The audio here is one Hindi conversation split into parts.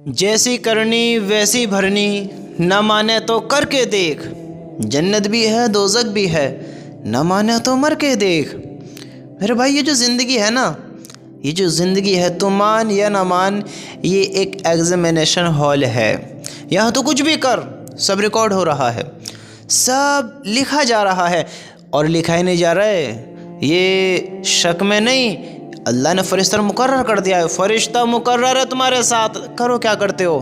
जैसी करनी वैसी भरनी, न माने तो करके देख। जन्नत भी है दोज़ख भी है, न माने तो मर के देख। मेरे भाई ये जो ज़िंदगी है ना, ये जो ज़िंदगी है, तो मान या ना मान, ये एक एग्जामिनेशन हॉल है। यहाँ तो कुछ भी कर, सब रिकॉर्ड हो रहा है, सब लिखा जा रहा है। और लिखा ही नहीं जा रहा है ये शक में नहीं, अल्लाह ने फरिश्ता मुकर्रर कर दिया है। फरिश्ता मुकर्रर है तुम्हारे साथ। करो क्या करते हो,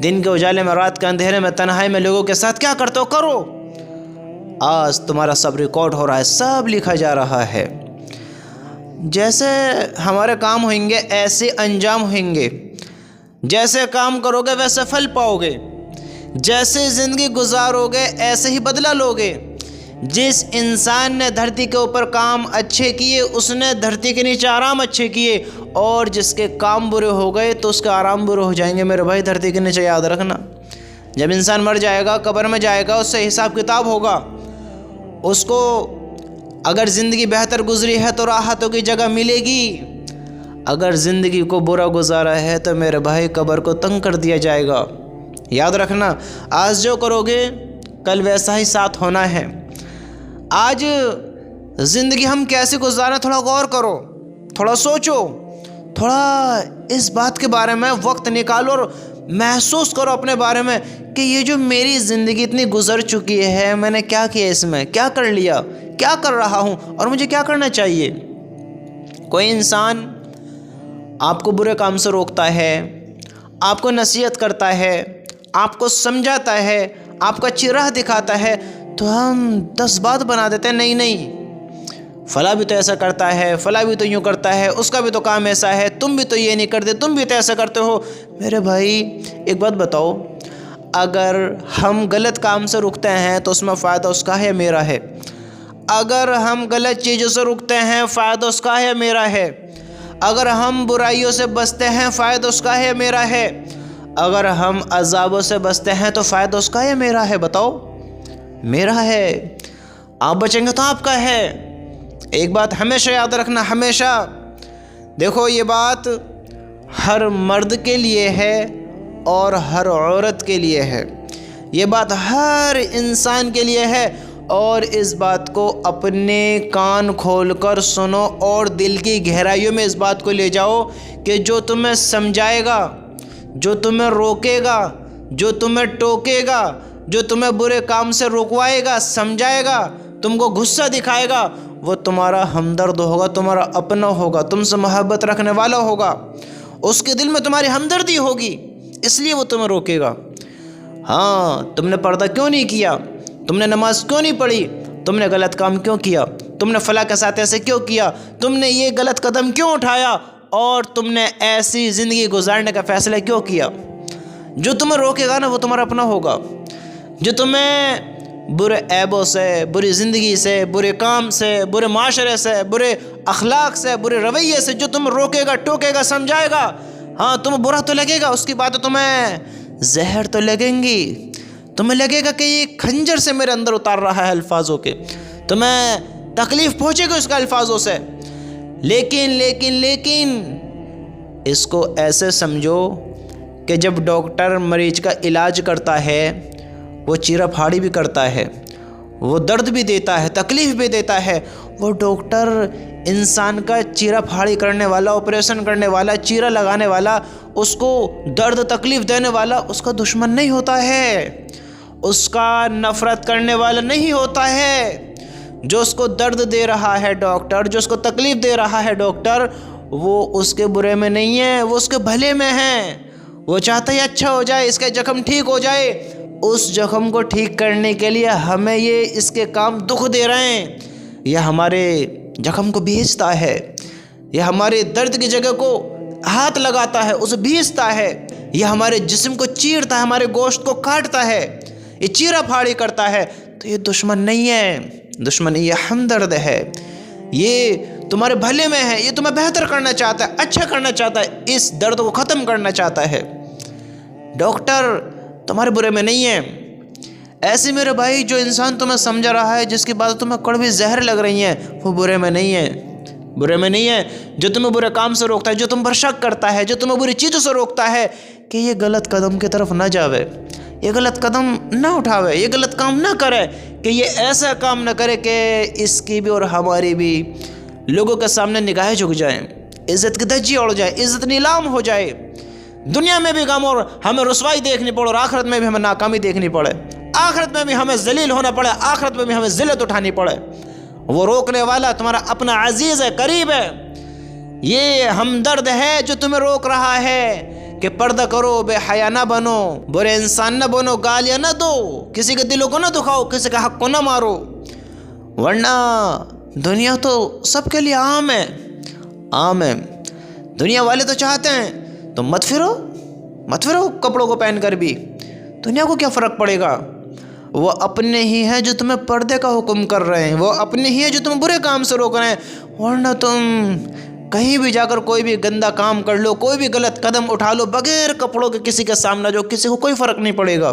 दिन के उजाले में, रात के अंधेरे में, तन्हाई में लोगों के साथ क्या करते हो, करो। आज तुम्हारा सब रिकॉर्ड हो रहा है, सब लिखा जा रहा है। जैसे हमारे काम होंगे ऐसे अंजाम होंगे, जैसे काम करोगे वैसे फल पाओगे, जैसे ज़िंदगी गुजारोगे ऐसे ही बदला लोगे। जिस इंसान ने धरती के ऊपर काम अच्छे किए उसने धरती के नीचे आराम अच्छे किए, और जिसके काम बुरे हो गए तो उसके आराम बुरे हो जाएंगे। मेरे भाई धरती के नीचे याद रखना, जब इंसान मर जाएगा, कब्र में जाएगा, उससे हिसाब किताब होगा। उसको अगर ज़िंदगी बेहतर गुजरी है तो राहतों की जगह मिलेगी, अगर ज़िंदगी को बुरा गुजारा है तो मेरे भाई कब्र को तंग कर दिया जाएगा। याद रखना, आज जो करोगे कल वैसा ही साथ होना है। आज ज़िंदगी हम कैसे गुजारें, थोड़ा गौर करो, थोड़ा सोचो, थोड़ा इस बात के बारे में वक्त निकालो और महसूस करो अपने बारे में कि ये जो मेरी ज़िंदगी इतनी गुजर चुकी है, मैंने क्या किया, इसमें क्या कर लिया, क्या कर रहा हूँ और मुझे क्या करना चाहिए। कोई इंसान आपको बुरे काम से रोकता है, आपको नसीहत करता है, आपको समझाता है, आपको अच्छी राह दिखाता है, तो हम 10 बात बना देते हैं, नहीं नहीं, फला भी तो ऐसा करता है, फला भी तो यूँ करता है, उसका भी तो काम ऐसा है, तुम भी तो ये नहीं करते, तुम भी तो ऐसा करते हो। मेरे भाई एक बात बताओ, अगर हम गलत काम से रुकते हैं तो उसमें फ़ायदा उसका है मेरा है। अगर हम गलत चीज़ों से रुकते हैं, फ़ायदा उसका है मेरा है। अगर हम बुराइयों से बचते हैं, फ़ायदा उसका है मेरा है। अगर हम अज़ाबों से बचते हैं तो फ़ायदा उसका है मेरा है। बताओ, मेरा है। आप बचेंगे तो आपका है। एक बात हमेशा याद रखना, हमेशा। देखो ये बात हर मर्द के लिए है और हर औरत के लिए है, ये बात हर इंसान के लिए है। और इस बात को अपने कान खोलकर सुनो और दिल की गहराइयों में इस बात को ले जाओ कि जो तुम्हें समझाएगा, जो तुम्हें रोकेगा, जो तुम्हें टोकेगा, जो तुम्हें बुरे काम से रुकवाएगा, समझाएगा, तुमको गुस्सा दिखाएगा, वो तुम्हारा हमदर्द होगा, तुम्हारा अपना होगा, तुमसे मोहब्बत रखने वाला होगा। उसके दिल में तुम्हारी हमदर्दी होगी, इसलिए वो तुम्हें रोकेगा। हाँ, तुमने पर्दा क्यों नहीं किया, तुमने नमाज क्यों नहीं पढ़ी, तुमने गलत काम क्यों किया, तुमने फला के साथ ऐसे क्यों किया, तुमने ये गलत कदम क्यों उठाया, और तुमने ऐसी ज़िंदगी गुजारने का फ़ैसला क्यों किया। जो तुम्हें रोकेगा ना वो तुम्हारा अपना होगा। जो तुम्हें बुरे ऐबों से, बुरी ज़िंदगी से, बुरे काम से, बुरे माशरे से, बुरे अखलाक से, बुरे रवैये से जो तुम्हें रोकेगा, टोकेगा, समझाएगा, हाँ तुम्हें बुरा तो लगेगा, उसकी बातें तुम्हें जहर तो लगेंगी, तुम्हें लगेगा कि ये खंजर से मेरे अंदर उतार रहा है अल्फाजों के, तुम्हें तकलीफ़ पहुँचेगी उसके अल्फाजों से। लेकिन लेकिन लेकिन इसको ऐसे समझो कि जब डॉक्टर मरीज का इलाज करता है, वो चीरा फाड़ी भी करता है, वो दर्द भी देता है, तकलीफ़ भी देता है। वो डॉक्टर इंसान का चीरा फाड़ी करने वाला, ऑपरेशन करने वाला, चीरा लगाने वाला, उसको दर्द तकलीफ़ देने वाला उसका दुश्मन नहीं होता है, उसका नफ़रत करने वाला नहीं होता है। जो उसको दर्द दे रहा है डॉक्टर, जो उसको तकलीफ़ दे रहा है डॉक्टर, वो उसके बुरे में नहीं है, वो उसके भले में है। वो चाहता है अच्छा हो जाए, इसका जख्म ठीक हो जाए। उस जख्म को ठीक करने के लिए हमें ये इसके काम दुख दे रहे हैं, यह हमारे जख्म को भींचता है, यह हमारे दर्द की जगह को हाथ लगाता है, उसे भींचता है, यह हमारे जिस्म को चीरता है, हमारे गोश्त को काटता है, ये चीरा फाड़ी करता है। तो ये दुश्मन नहीं है, दुश्मन ये हमदर्द है, ये तुम्हारे भले में है, ये तुम्हें बेहतर करना चाहता है, अच्छा करना चाहता है, इस दर्द को ख़त्म करना चाहता है। डॉक्टर तुम्हारे बुरे में नहीं है। ऐसे मेरे भाई जो इंसान तुम्हें समझा रहा है, जिसकी बात तुम्हें कड़वी जहर लग रही हैं, वो बुरे में नहीं है। बुरे में नहीं है जो तुम्हें बुरे काम से रोकता है, जो तुम पर शक करता है, जो तुम्हें बुरी चीज़ों से रोकता है कि ये गलत कदम की तरफ ना जावे, ये गलत कदम ना उठावे, ये गलत काम ना करे, कि ये ऐसा काम ना करे कि इसकी भी और हमारी भी लोगों के सामने निगाहें झुक जाएं, इज़्ज़त की धज्जी उड़ जाए, इज़्ज़त नीलाम हो जाए, दुनिया में भी गम और हमें रुसवाई देखनी पड़े और आखिरत में भी हमें नाकामी देखनी पड़े, आखिरत में भी हमें जलील होना पड़े, आखिरत में भी हमें जिल्लत उठानी पड़े। वो रोकने वाला तुम्हारा अपना अजीज़ है, करीब है, ये हमदर्द है जो तुम्हें रोक रहा है कि पर्दा करो, बेहया ना बनो, बुरे इंसान ना बनो, गालियाँ ना दो, किसी के दिलों को ना दुखाओ, किसी का हक को ना मारो, वरना दुनिया तो सबके लिए आम है, आम है। दुनिया वाले तो चाहते हैं तुम मत फिरो कपड़ों को पहनकर भी, दुनिया को क्या फ़र्क पड़ेगा। वो अपने ही हैं जो तुम्हें पर्दे का हुक्म कर रहे हैं, वो अपने ही हैं जो तुम्हें बुरे काम से रोक रहे हैं, वरना तुम कहीं भी जाकर कोई भी गंदा काम कर लो, कोई भी गलत कदम उठा लो बगैर कपड़ों के किसी के सामने, जो किसी को कोई फ़र्क नहीं पड़ेगा।